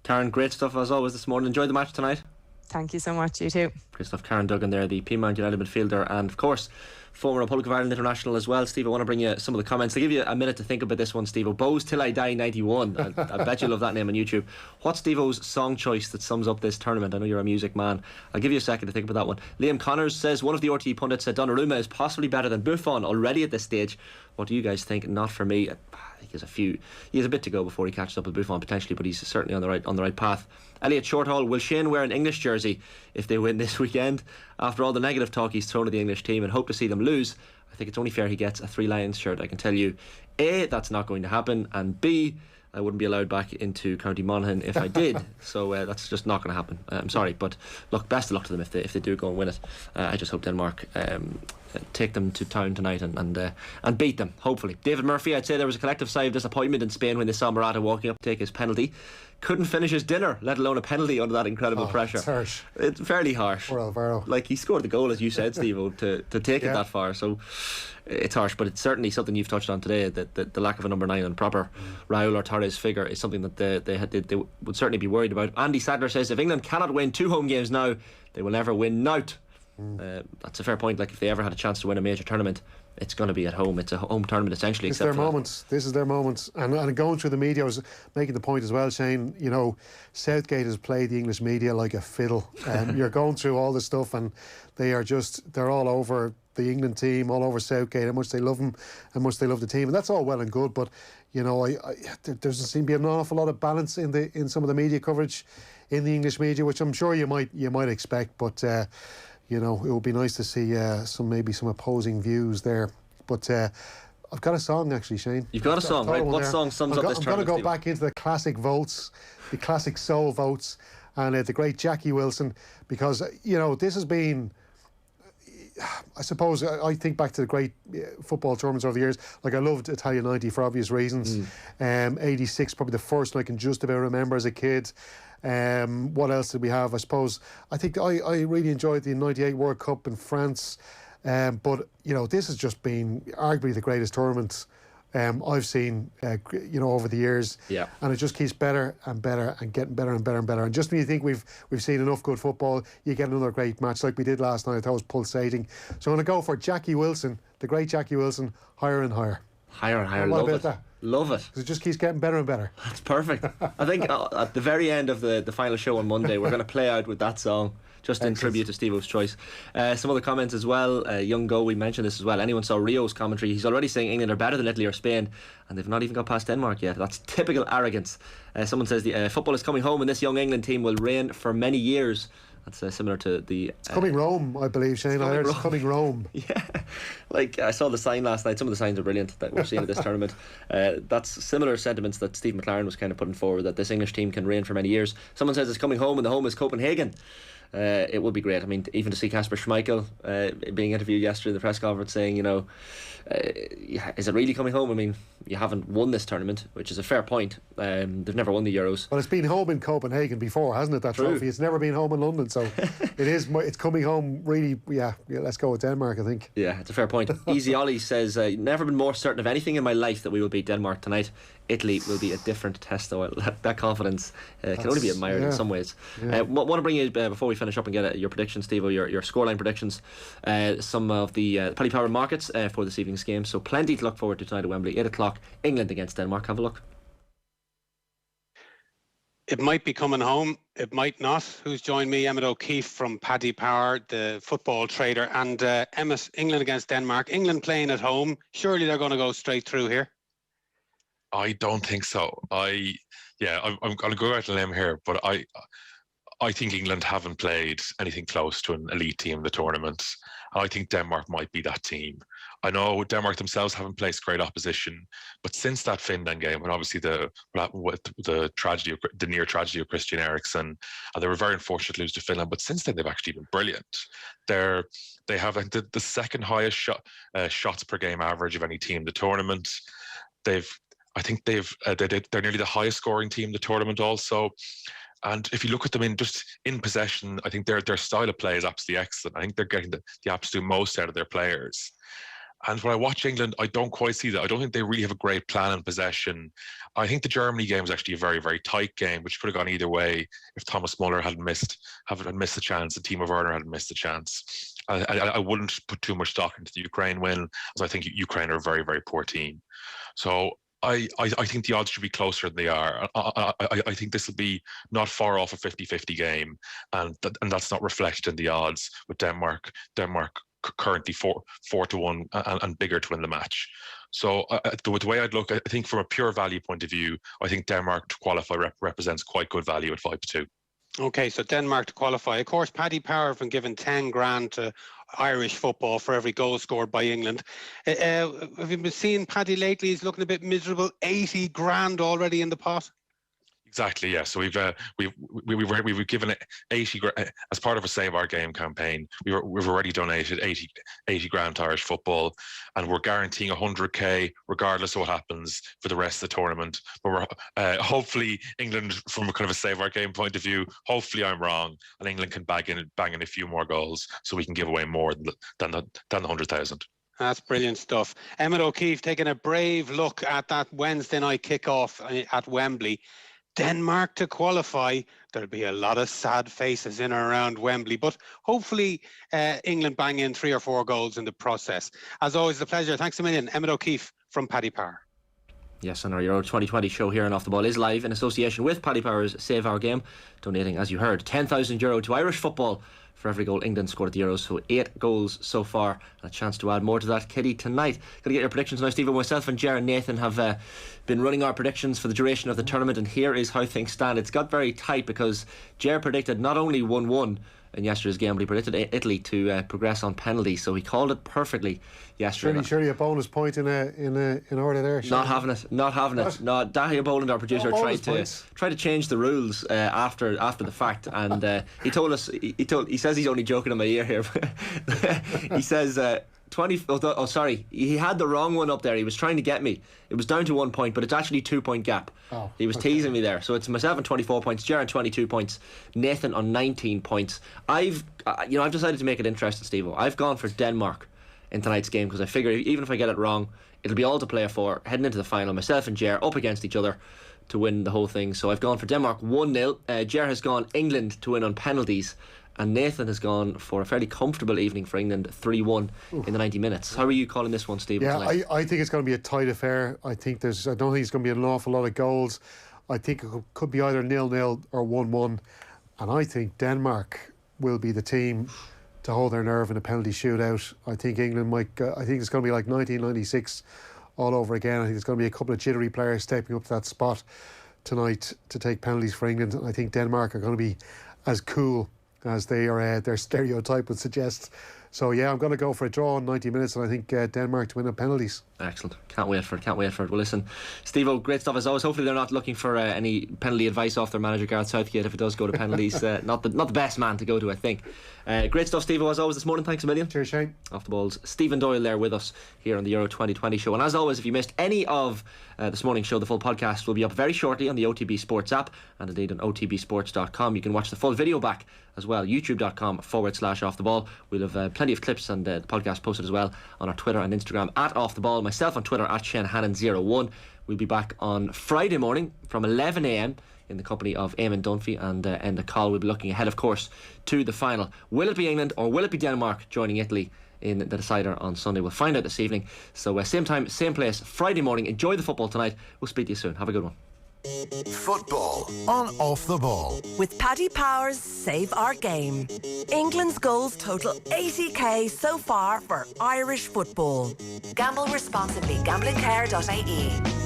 Karen, great stuff as always this morning. Enjoy the match tonight. Thank you so much. You too. Great stuff. Karen Duggan there, the Peamount United midfielder, and of course former Republic of Ireland international as well. Steve, I want to bring you some of the comments. I'll give you a minute to think about this one, Steve. Bows Till I Die 91. I bet you love that name on YouTube. What's Steve-O's song choice that sums up this tournament? I know you're a music man. I'll give you a second to think about that one. Liam Connors says one of the RTE pundits said Donnarumma is possibly better than Buffon already at this stage. What do you guys think? Not for me. I think he has a bit to go before he catches up with Buffon potentially, but he's certainly on the right path. Elliot Shorthall, will Shane wear an English jersey if they win this weekend? After all the negative talk he's thrown at the English team and hope to see them lose, I think it's only fair he gets a 3 Lions shirt. I can tell you, A, that's not going to happen, and B, I wouldn't be allowed back into County Monaghan if I did. So that's just not going to happen. I'm sorry, but look, best of luck to them if they do go and win it. I just hope Denmark take them to town tonight and beat them, hopefully. David Murphy, I'd say there was a collective sigh of disappointment in Spain when they saw Morata walking up to take his penalty. Couldn't finish his dinner, let alone a penalty under that incredible pressure. It's harsh. It's fairly harsh. Poor Alvaro. Like, he scored the goal, as you said, Steve-O, to take it that far. So it's harsh, but it's certainly something you've touched on today, that the lack of a number 9 and proper Raul or Torres figure is something that they would certainly be worried about. Andy Sadler says if England cannot win 2 home games now, they will never win nout. That's a fair point. Like, if they ever had a chance to win a major tournament, it's going to be at home. It's a home tournament essentially. It's their moment. This is their moment. And going through the media, I was making the point as well, Shane, Southgate has played the English media like a fiddle. You're going through all this stuff and they're all over the England team, all over Southgate, how much they love him, how much they love the team, and that's all well and good, but there doesn't seem to be an awful lot of balance in some of the media coverage in the English media, which I'm sure you might expect, but it would be nice to see some opposing views there. But I've got a song actually, Shane. You've got a song, right? What song sums up this tournament? I'm going to go back into the classic votes, the classic soul votes, and the great Jackie Wilson, because this has been, I suppose, I think back to the great football tournaments over the years. Like, I loved Italia 90 for obvious reasons. 86 probably the first one I can just about remember as a kid. What else did we have? I suppose I think I really enjoyed the 98 World Cup in France, but this has just been arguably the greatest tournament I've seen over the years, and it just keeps better and better and getting better and better and better. And just when you think we've seen enough good football, you get another great match like we did last night. I thought it was pulsating. So I'm going to go for Jackie Wilson, the great Jackie Wilson, Higher and Higher. Higher and Higher. Love it. Love it. Because it just keeps getting better and better. That's perfect. I think at the very end of the final show on Monday, we're going to play out with that song, just in tribute to Steve-O's choice. Some other comments as well. Young Go, we mentioned this as well. Anyone saw Rio's commentary? He's already saying England are better than Italy or Spain, and they've not even got past Denmark yet. That's typical arrogance. Someone says the football is coming home, and this young England team will reign for many years. That's similar to the... It's coming Rome, I believe, Shane. I heard it's coming Rome. Yeah. Like, I saw the sign last night. Some of the signs are brilliant that we're seeing at this tournament. That's similar sentiments that Steve McLaren was kind of putting forward, that this English team can reign for many years. Someone says it's coming home and the home is Copenhagen. It would be great. I mean, even to see Kasper Schmeichel being interviewed yesterday in the press conference saying, is it really coming home? I mean, you haven't won this tournament, which is a fair point. They've never won the Euros. Well, it's been home in Copenhagen before, hasn't it, that trophy? It's never been home in London, so it's coming home really. Yeah, let's go with Denmark, I think. Yeah, it's a fair point. Easy Ollie says, never been more certain of anything in my life that we will beat Denmark tonight. Italy will be a different test, though. That confidence can only be admired in some ways. Want to bring you, before we finish up and get your predictions, Steve, your scoreline predictions, some of the Paddy Power markets for this evening's game. So plenty to look forward to tonight at Wembley, 8 o'clock, England against Denmark. Have a look. It might be coming home, it might not. Who's joined me? Emmett O'Keefe from Paddy Power, the football trader. And Emmett, England against Denmark. England playing at home. Surely they're going to go straight through here. I don't think so. I'm going to go out on a limb here, but I think England haven't played anything close to an elite team in the tournament. I think Denmark might be that team. I know Denmark themselves haven't faced great opposition, but since that Finland game, and obviously the near tragedy of Christian Eriksen, they were very unfortunate to lose to Finland. But since then, they've actually been brilliant. They have the second highest shots per game average of any team in the tournament. They're nearly the highest scoring team in the tournament also. And if you look at them in possession, I think their style of play is absolutely excellent. I think they're getting the absolute most out of their players. And when I watch England, I don't quite see that. I don't think they really have a great plan in possession. I think the Germany game was actually a very, very tight game, which could have gone either way if Thomas Muller hadn't missed the chance, the team of Werner hadn't missed the chance. I wouldn't put too much stock into the Ukraine win, as I think Ukraine are a very, very poor team. So I think the odds should be closer than they are. I think this will be not far off a 50-50 game, and that's not reflected in the odds with Denmark currently 4-1 and bigger to win the match. So the way I'd look, I think from a pure value point of view, I think Denmark to qualify represents quite good value at 5-2. Okay, so Denmark to qualify. Of course, Paddy Power have been given 10 grand to Irish football for every goal scored by England. Have you been seeing Paddy lately? He's looking a bit miserable. 80 grand already in the pot. Exactly, yeah. So we've given it 80 as part of a Save Our Game campaign. We've already donated 80 grand to Irish football, and we're guaranteeing 100k regardless of what happens for the rest of the tournament. But we're hopefully England, from a kind of a Save Our Game point of view, hopefully I'm wrong, and England can bang in a few more goals so we can give away more than the 100,000. That's brilliant stuff. Emmett O'Keefe taking a brave look at that Wednesday night kickoff at Wembley. Denmark to qualify. There'll be a lot of sad faces in or around Wembley, but hopefully England bang in 3 or 4 goals in the process. As always, a pleasure. Thanks a million. Emmett O'Keefe from Paddy Power. Yes, and our Euro 2020 show here on Off the Ball is live in association with Paddy Power's Save Our Game, donating, as you heard, €10,000 to Irish football for every goal England scored at the Euros. So 8 goals so far, and a chance to add more to that kitty tonight. Gotta get your predictions now, Stephen. Myself and Ger and Nathan have been running our predictions for the duration of the tournament, and here is how things stand. It's got very tight because Ger predicted not only 1-1 in yesterday's game, but he predicted Italy to progress on penalties, so he called it perfectly yesterday. Surely a bonus point in order there. Not having it. No, Dahlia Boland, our producer, tried to change the rules after the fact, and he told us. He says he's only joking in my ear here. He says 20. Oh, sorry. He had the wrong one up there. He was trying to get me. It was down to 1 point, but it's actually 2 point gap. He was teasing me there. So it's myself on 24 points, Jared 22 points, Nathan on 19 points. I've decided to make it interesting, Steve. I've gone for Denmark in tonight's game because I figure even if I get it wrong, it'll be all to play for heading into the final. Myself and Ger up against each other to win the whole thing. So I've gone for Denmark 1-0. Ger has gone England to win on penalties, and Nathan has gone for a fairly comfortable evening for England, 3-1 in the 90 minutes. How are you calling this one, Steve? Yeah, I think it's going to be a tight affair. I don't think it's going to be an awful lot of goals. I think it could be either 0-0 or 1-1, and I think Denmark will be the team to hold their nerve in a penalty shootout. I think England might. I think it's going to be like 1996 all over again. I think there's going to be a couple of jittery players stepping up to that spot tonight to take penalties for England. And I think Denmark are going to be as cool as they are. Their stereotype would suggest So yeah, I'm going to go for a draw in 90 minutes, and I think Denmark to win on penalties. Excellent. Can't wait for it. Well, listen, Steve-O, great stuff as always. Hopefully they're not looking for any penalty advice off their manager Gareth Southgate if it does go to penalties. Not the best man to go to, I think. Great stuff, Steve-O, as always this morning. Thanks a million. Cheers, Shane. Off the Ball's Stephen Doyle there with us here on the Euro 2020 show. And as always, if you missed any of this morning's show, the full podcast will be up very shortly on the OTB Sports app and indeed on otbsports.com. You can watch the full video back as well, youtube.com/Off the Ball. We'll have plenty of clips and the podcast posted as well on our Twitter and Instagram at Off the Ball. Myself on Twitter at ShaneHannon01. We'll be back on Friday morning from 11 a.m. in the company of Eamon Dunphy and Enda Call. We'll be looking ahead, of course, to the final. Will it be England or will it be Denmark joining Italy in the decider on Sunday? We'll find out this evening. So same time, same place, Friday morning. Enjoy the football tonight. We'll speak to you soon. Have a good one. Football on Off the Ball. With Paddy Power's Save Our Game. England's goals total 80k so far for Irish football. Gamble responsibly. Gamblingcare.ie.